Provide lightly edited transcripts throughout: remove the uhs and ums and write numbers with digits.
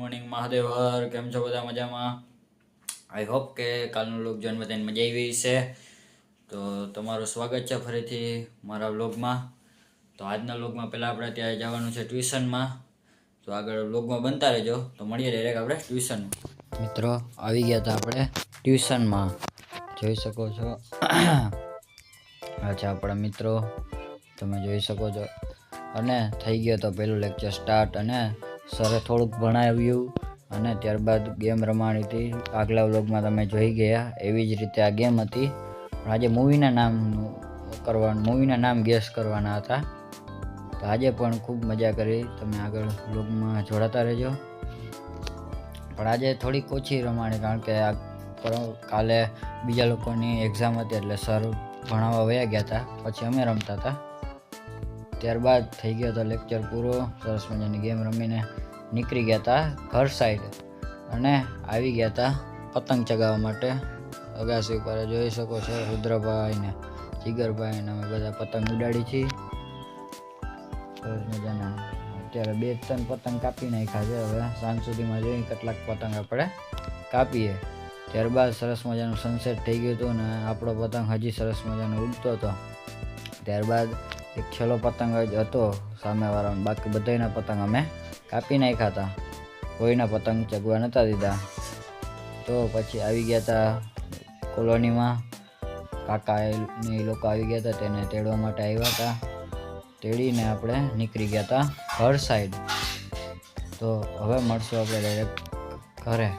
Morning મહાદેવર, કેમ છો બધા મજામાં? આઈ હોપ કે કાલનો વ્લોગ જોઈને બધાને મજા આવી છે. તો તમારું સ્વાગત છે ફરીથી મારા વ્લોગમાં. તો આજના વ્લોગમાં પહેલાં આપણે ત્યાં જવાનું છે ટ્યુશનમાં. તો આગળ વ્લોગમાં બનતા રહેજો. તો મળીએ ડાયરેક્ટ આપણે ટ્યુશનમાં. મિત્રો આવી ગયા હતા આપણે ટ્યુશનમાં, જોઈ શકો છો. અચ્છા આપણા મિત્રો તમે જોઈ શકો છો. અને થઈ ગયો તો પહેલું લેક્ચર સ્ટાર્ટ, અને સરે થોડુંક ભણાવ્યું અને ત્યારબાદ ગેમ રમાડી હતી. આગલા વ્લોગમાં તમે જોઈ ગયા એવી જ રીતે આ ગેમ હતી. પણ આજે મૂવીના નામ ગેસ કરવાના હતા. તો આજે પણ ખૂબ મજા કરી. તમે આગળ વ્લોગમાં જોડાતા રહેજો. પણ આજે થોડીક ઓછી રમાડી, કારણ કે કાલે બીજા લોકોની એક્ઝામ હતી એટલે સર ભણાવવા વયા ગયા હતા, પછી અમે રમતા હતા. ત્યારબાદ થઈ ગયો હતો લેક્ચર પૂરો. સરસ મજાની ગેમ રમીને નીકળી ગયા હતા ઘર સાઈડ, અને આવી ગયા હતા પતંગ ચગાવવા માટે અગાસી ઉપર. જોઈ શકો છો રુદ્રભાઈ ને જીગરભાઈ ને અમે બધા પતંગ ઉડાડી છીએ સરસ મજાના. અત્યારે 2-3 પતંગ કાપી નાખ્યા છે. હવે સાંજ સુધીમાં જોઈએ કેટલાક પતંગ આપણે કાપીએ. ત્યારબાદ સરસ મજાનું સનસેટ થઈ ગયું હતું ને આપણો પતંગ હજી સરસ મજાનો ઉડતો હતો. ત્યારબાદ એક છેલ્લો પતંગ જ હતો સામેવાળાનો, બાકી બધાના પતંગ અમે કાપી નાખ્યા હતા. કોઈના પતંગ ચગવા નહોતા દીધા. તો પછી આવી ગયા હતા કોલોનીમાં. કાકા એ લોકો આવી ગયા હતા, તેને તેડવા માટે આવ્યા હતા. તેડીને આપણે નીકળી ગયા હતા ઘર સાઈડ. તો હવે મળશું આપણે ડાયરેક્ટ ઘરે.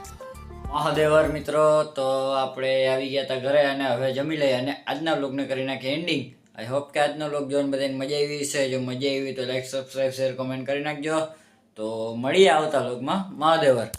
મહાદેવર મિત્રો, તો આપણે આવી ગયા હતા ઘરે અને હવે જમી લઈએ અને આજના વ્લોગને કરી નાખીએ એન્ડિંગ. આઈ હોપ કે આજનો વ્લોગ જોઈને બધાને મજા આવી છે. જો મજા આવી તો લાઈક, સબસ્ક્રાઈબ, શેર, કોમેન્ટ કરી નાખજો. તો મળીએ આવતા વ્લોગમાં. મહાદેવર.